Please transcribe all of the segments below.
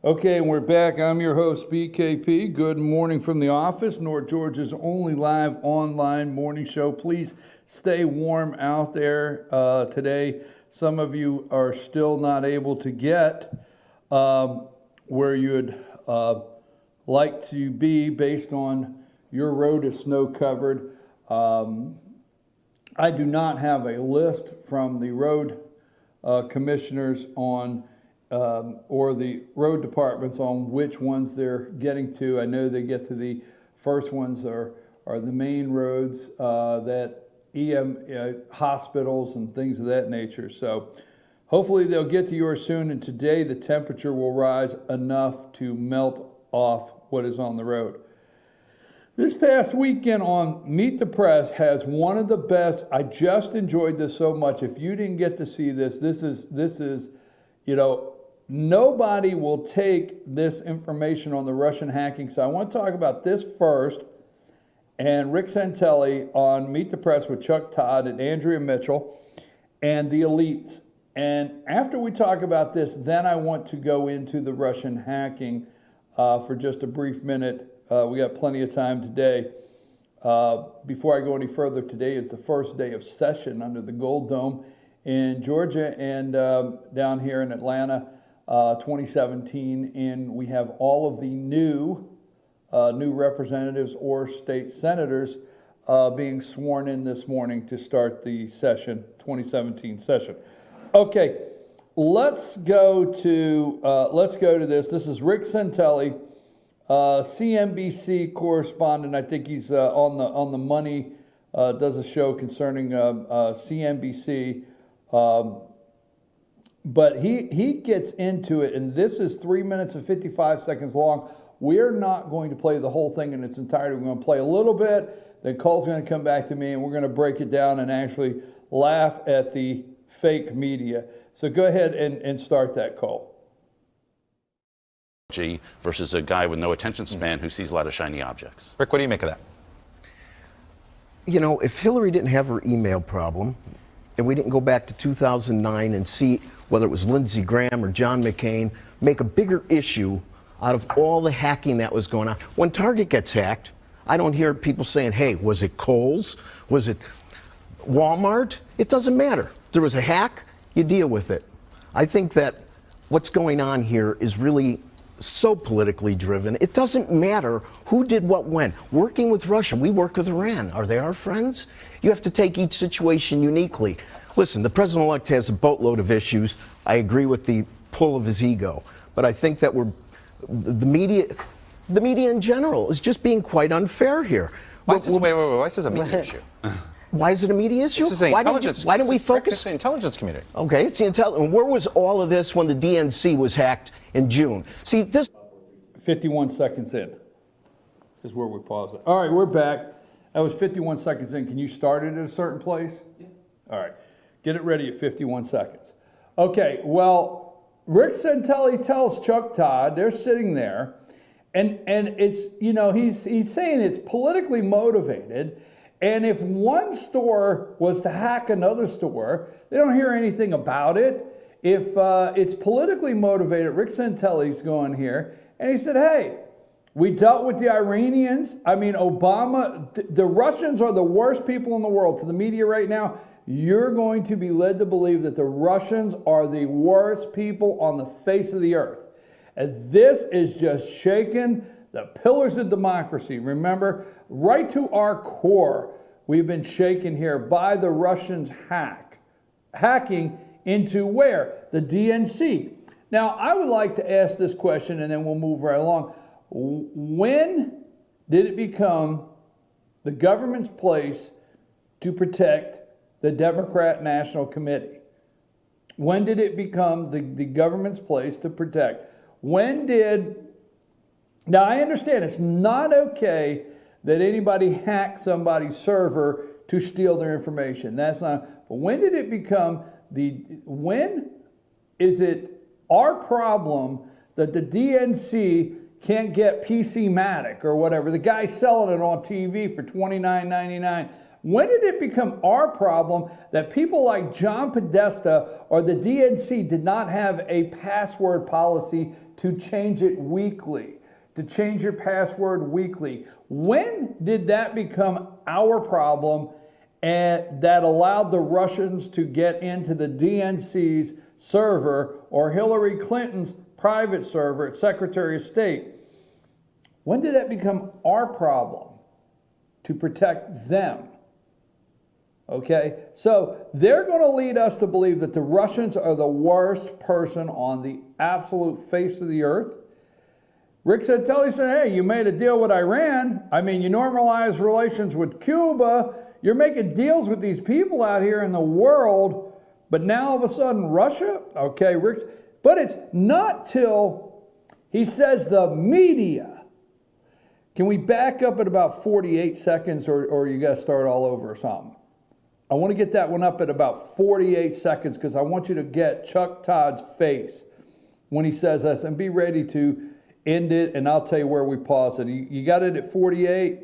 Okay, and we're back. I'm your host, BKP. Good morning from the office, North Georgia's only live online morning show. Please stay warm out there today. Some of you are still not able to get where you'd like to be based on your road is snow covered. I do not have a list from the road commissioners on or the road departments on which ones they're getting to. I know they get to the first ones are the main roads that hospitals and things of that nature. So hopefully they'll get to yours soon, and today the temperature will rise enough to melt off what is on the road. This past weekend on Meet the Press has one of the best. I just enjoyed this so much. If you didn't get to see this, this is, you know, nobody will take this information on the Russian hacking. So I want to talk about this first, and Rick Santelli on Meet the Press with Chuck Todd and Andrea Mitchell and the elites. And after we talk about this, then I want to go into the Russian hacking for just a brief minute. We got plenty of time today. Before I go any further, today is the first day of session under the Gold Dome in Georgia and down here in Atlanta, 2017, and we have all of the new representatives or state senators being sworn in this morning to start the session, 2017 session. Okay, let's go to this. This is Rick Santelli, CNBC correspondent. I think he's on the money. Does a show concerning CNBC. But he gets into it, and this is 3 minutes and 55 seconds long. We're not going to play the whole thing in its entirety. We're going to play a little bit, then Cole's going to come back to me, and we're going to break it down and actually laugh at the fake media. So go ahead and start that, Cole. Versus a guy with no attention span who sees a lot of shiny objects. Rick, what do you make of that? You know, if Hillary didn't have her email problem, and we didn't go back to 2009 and see whether it was Lindsey Graham or John McCain, make a bigger issue out of all the hacking that was going on. When Target gets hacked, I don't hear people saying, hey, was it Kohl's? Was it Walmart? It doesn't matter. If there was a hack, you deal with it. I think that what's going on here is really so politically driven. It doesn't matter who did what when. Working with Russia, we work with Iran. Are they our friends? You have to take each situation uniquely. Listen, the president-elect has a boatload of issues. I agree with the pull of his ego. But I think that the media in general is just being quite unfair here. Why is this a media issue? Why is it a media issue? This is intelligence. Why don't we focus? It's the intelligence community. Okay, it's the intelligence. Where was all of this when the DNC was hacked in June? See, this. 51 seconds in is where we pause it. All right, we're back. That was 51 seconds in. Can you start it at a certain place? Yeah. All right, get it ready at 51 seconds. Okay, well, Rick Santelli tells Chuck Todd, they're sitting there, and it's, you know, he's saying it's politically motivated. And if one store was to hack another store, they don't hear anything about it. If it's politically motivated, Rick Santelli's going here, and he said, hey, we dealt with the Iranians. I mean, Obama, the Russians are the worst people in the world. To the media right now, you're going to be led to believe that the Russians are the worst people on the face of the earth. And this is just shaking the pillars of democracy. Remember, right to our core, we've been shaken here by the Russians hacking into where? The DNC. Now, I would like to ask this question, and then we'll move right along. When did it become the government's place to protect the Democrat National Committee? When did it become the government's place to protect? Now, I understand it's not okay that anybody hack somebody's server to steal their information. That's not, but when did it become when is it our problem that the DNC can't get PC-Matic or whatever? The guy's selling it on TV for $29.99. When did it become our problem that people like John Podesta or the DNC did not have a password policy to change it weekly, to change your password weekly. When did that become our problem and that allowed the Russians to get into the DNC's server or Hillary Clinton's private server at Secretary of State? When did that become our problem to protect them? Okay, so they're going to lead us to believe that the Russians are the worst person on the absolute face of the earth. Rick Santelli said, hey, you made a deal with Iran. I mean, you normalized relations with Cuba. You're making deals with these people out here in the world, but now all of a sudden Russia? Okay, Rick, but it's not till he says the media. Can we back up at about 48 seconds or you got to start all over or something? I want to get that one up at about 48 seconds because I want you to get Chuck Todd's face when he says this and be ready to end it, and I'll tell you where we pause it. You got it at 48?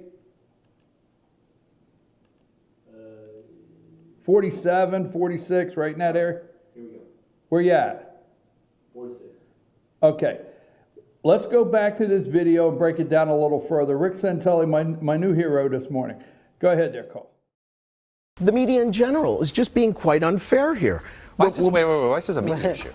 47, 46, right in that area? Here we go. Where you at? 46. Okay. Let's go back to this video and break it down a little further. Rick Santelli, my new hero this morning. Go ahead there, Cole. The media in general is just being quite unfair here. Why is this, why is this a media issue?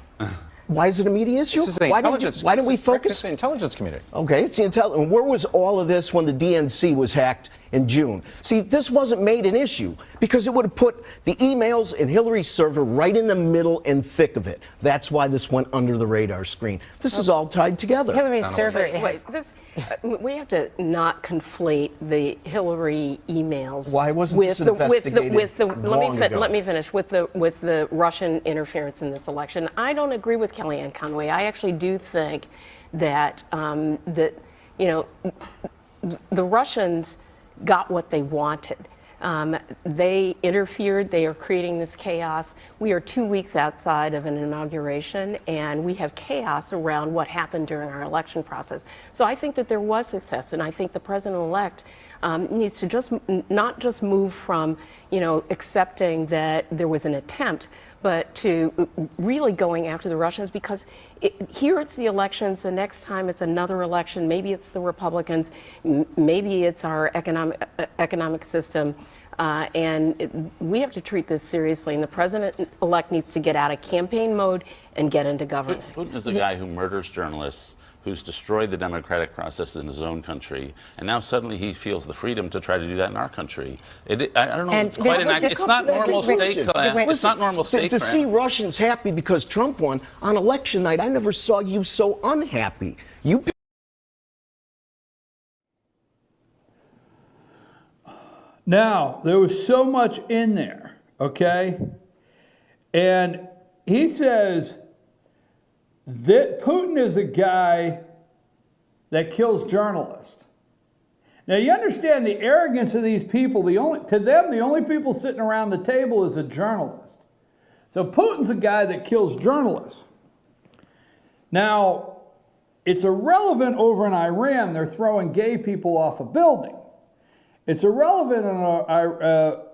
Why is it a media issue? This is the Why intelligence. don't we this is the focus? intelligence community. Okay, it's the intelligence. Where was all of this when the DNC was hacked in June? See, this wasn't made an issue because it would have put the emails in Hillary's server right in the middle and thick of it. That's why this went under the radar screen. This is all tied together. Hillary's server. Wait, we have to not conflate the Hillary emails. Why wasn't this investigated long ago? Let me finish with the Russian interference in this election. I don't agree with Kellyanne Conway. I actually do think that the Russians got what they wanted. They interfered. They are creating this chaos. We are 2 weeks outside of an inauguration, and we have chaos around what happened during our election process. So I think that there was success, and I think the president-elect needs to not just move from, accepting that there was an attempt, but to really going after the Russians, because here it's the elections, the next time it's another election, maybe it's the Republicans, maybe it's our economic system, and we have to treat this seriously, and the president-elect needs to get out of campaign mode and get into government. Putin is a guy who murders journalists, who's destroyed the democratic process in his own country, and now suddenly he feels the freedom to try to do that in our country. I don't know. And It's quite it's not normal statecraft. It's not normal To statecraft. see Russians happy because Trump won on election night, I never saw you so unhappy. You. Now, there was so much in there, okay? And he says that Putin is a guy that kills journalists. Now, you understand the arrogance of these people. To them, the only people sitting around the table is a journalist. So Putin's a guy that kills journalists. Now, it's irrelevant over in Iran. They're throwing gay people off a building. It's irrelevant in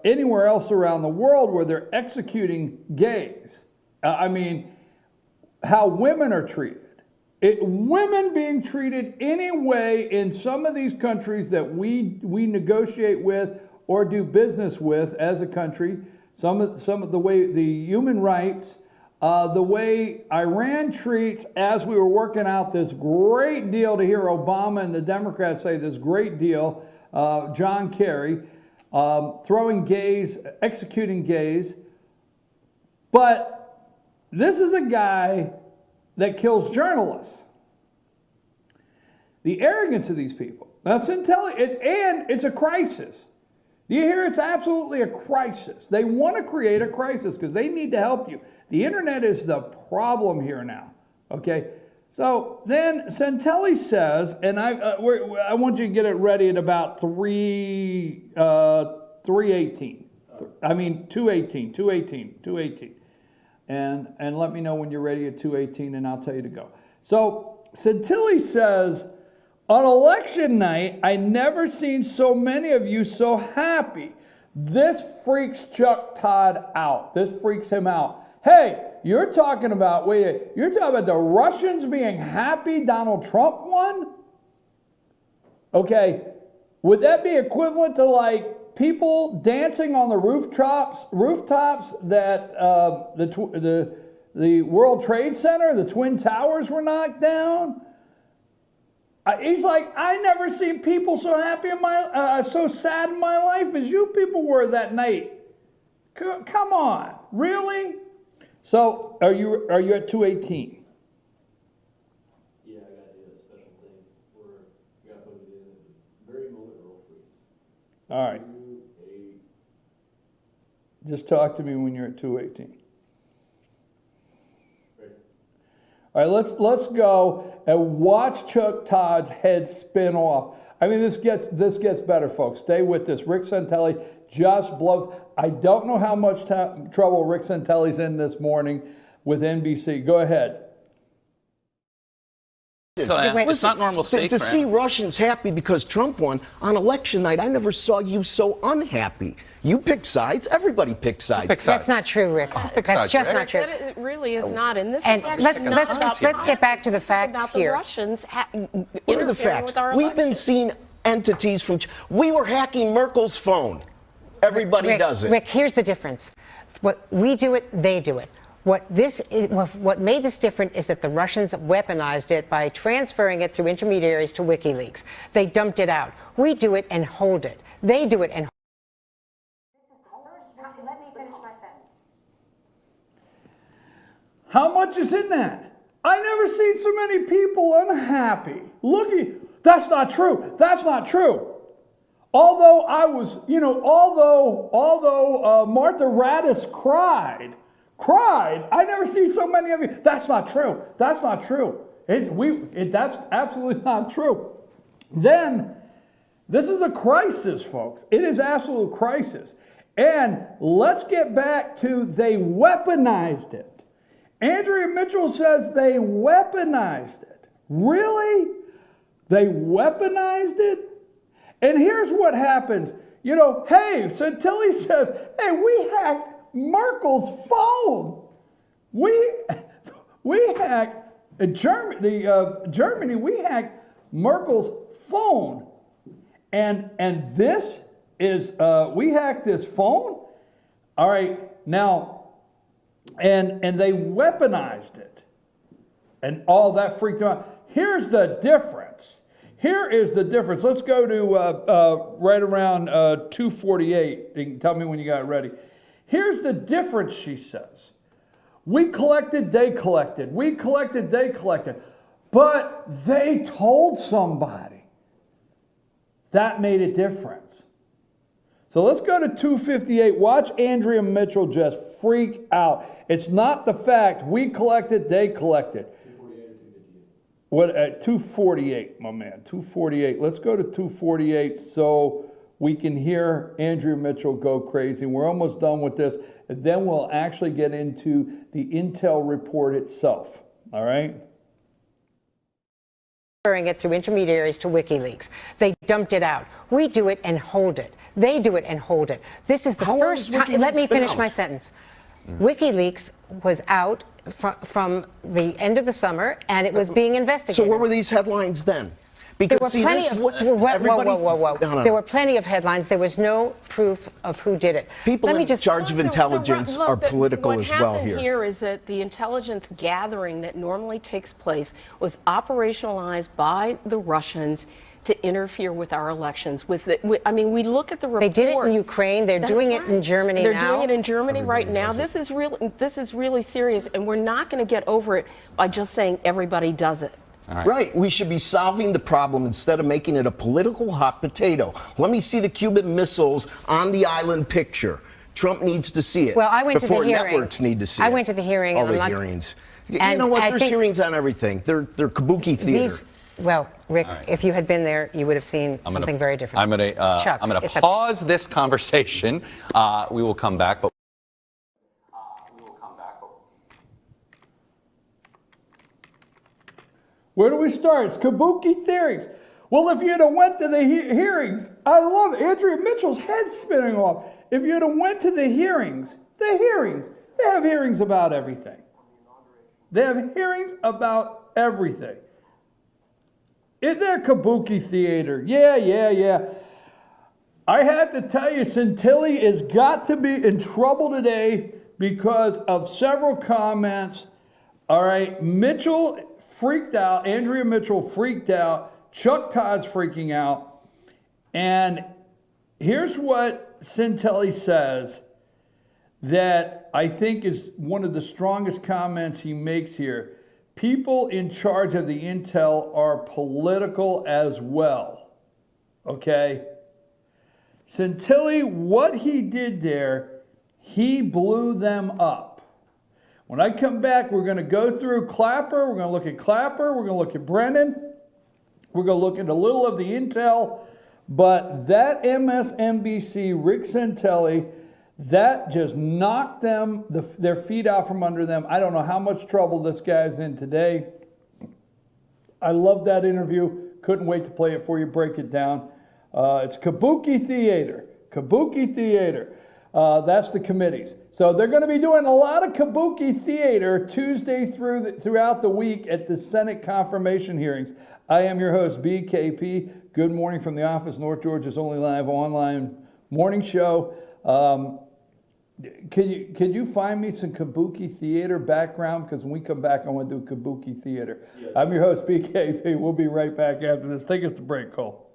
anywhere else around the world where they're executing gays. How women are treated. Women being treated anyway in some of these countries that we negotiate with or do business with as a country. Some of the way the human rights, the way Iran treats, as we were working out this great deal to hear Obama and the Democrats say this great deal. John Kerry, throwing gays, executing gays. But this is a guy that kills journalists. The arrogance of these people. Now, and it's a crisis. Do you hear? It's absolutely a crisis. They want to create a crisis because they need to help you. The internet is the problem here now, okay? So then Santelli says, and I want you to get it ready at about 2:18. And let me know when you're ready at 2:18 and I'll tell you to go. So Santelli says, on election night, I never seen so many of you so happy. This freaks Chuck Todd out. This freaks him out. Hey, you're talking about the Russians being happy Donald Trump won? Okay, would that be equivalent to like people dancing on the rooftops that the World Trade Center, the Twin Towers were knocked down? He's like, I never seen people so happy so sad in my life as you people were that night. Come on, really? So, are you at 218? Yeah, I got to do a special thing where we got to put it in at the very moment roll freeze. All right. 2-8. Just talk to me when you're at 218. Ready? All right, let's go and watch Chuck Todd's head spin off. I mean, this gets better, folks. Stay with this. Rick Santelli just blows. I don't know how much trouble Rick Santelli's in this morning with NBC. Go ahead. It's not normal steak, to see Russians happy because Trump won on election night, I never saw you so unhappy. You pick sides. Everybody picks sides. Pick sides. That's not true, Rick. Pick That's sides, just Rick. not true. But it really is not. And this And is actually let's- not let's- about let's get back to the This is facts about here. the Russians What are the interfering facts? with our We've been elections. seeing entities from. We were hacking Merkel's phone. Everybody Rick, does it. Rick, here's the difference. What we do it, they do it. What made this different is that the Russians weaponized it by transferring it through intermediaries to WikiLeaks. They dumped it out. We do it and hold it. They do it and Let me finish my sentence. How much is in that? I never seen so many people unhappy. That's not true. That's not true. Although I was, although Martha Raddatz cried, I never seen so many of you. That's not true. That's not true. That's absolutely not true. Then, this is a crisis, folks. It is absolute crisis. And let's get back to they weaponized it. Andrea Mitchell says they weaponized it. Really? They weaponized it? And here's what happens. Hey, Santelli says, hey, we hacked Merkel's phone. We hacked Germany, we hacked Merkel's phone. And this is, we hacked this phone. All right, now, and they weaponized it. And all that freaked out. Here's the difference. Here is the difference. Let's go to right around 248. You can tell me when you got it ready. Here's the difference, she says. We collected, they collected. We collected, they collected. But they told somebody. That made a difference. So let's go to 258. Watch Andrea Mitchell just freak out. It's not the fact we collected, they collected. 248 or 258? What at 248, my man, 248. Let's go to 248 so we can hear Andrea Mitchell go crazy. We're almost done with this, and then we'll actually get into the intel report itself. All right? transferring it through intermediaries to WikiLeaks. They dumped it out. We do it and hold it. They do it and hold it. This is the How long first has time. Let me WikiLeaks been finish out? my sentence. WikiLeaks was out from the end of the summer, and it was being investigated. So what were these headlines then? There Because were see, plenty this of is what whoa. No. There were plenty of headlines. There was no proof of who did it. People Let me in just charge of intelligence are political as well What happened here. here is that the intelligence gathering that normally takes place was operationalized by the Russians to interfere with our elections. We look at the report. They did it in Ukraine. They're That's doing it right. in Germany They're now. doing it in Germany right now. This is really serious, and we're not going to get over it by just saying everybody does it. Right. We should be solving the problem instead of making it a political hot potato. Let me see the Cuban missiles on the island picture. Trump needs to see it. Well, I went to the before hearing. networks need to see it. I went to the hearing, All and the I'm not- hearings. You and know what? I There's think hearings on everything. They're kabuki theater. Rick, if you had been there, you would have seen something very different. I'm going Chuck, to it's up- pause this conversation. We will come back, but. Where do we start? It's kabuki theories. Well, if you'd have went to the hearings, I love it. Andrea Mitchell's head spinning off. If you'd have went to the hearings, They have hearings about everything. They have hearings about everything. In their kabuki theater, yeah. I had to tell you, Santelli has got to be in trouble today because of several comments. All right, Mitchell freaked out. Andrea Mitchell freaked out. Chuck Todd's freaking out. And here's what Santelli says that I think is one of the strongest comments he makes here. People in charge of the intel are political as well. Okay? Santelli, what he did there, he blew them up. When I come back, we're going to go through Clapper. We're going to look at Clapper. We're going to look at Brennan. We're going to look at a little of the intel. But that MSNBC, Rick Santelli, that just knocked them, their feet out from under them. I don't know how much trouble this guy's in today. I love that interview. Couldn't wait to play it for you, break it down. It's Kabuki Theater. Kabuki Theater. That's the committees. So they're going to be doing a lot of Kabuki Theater Tuesday throughout the week at the Senate confirmation hearings. I am your host, BKP. Good morning from the office, North Georgia's only live online morning show. Could you find me some Kabuki Theater background? Because when we come back, I want to do Kabuki Theater. Yes. I'm your host, BKP. We'll be right back after this. Take us to break, Cole.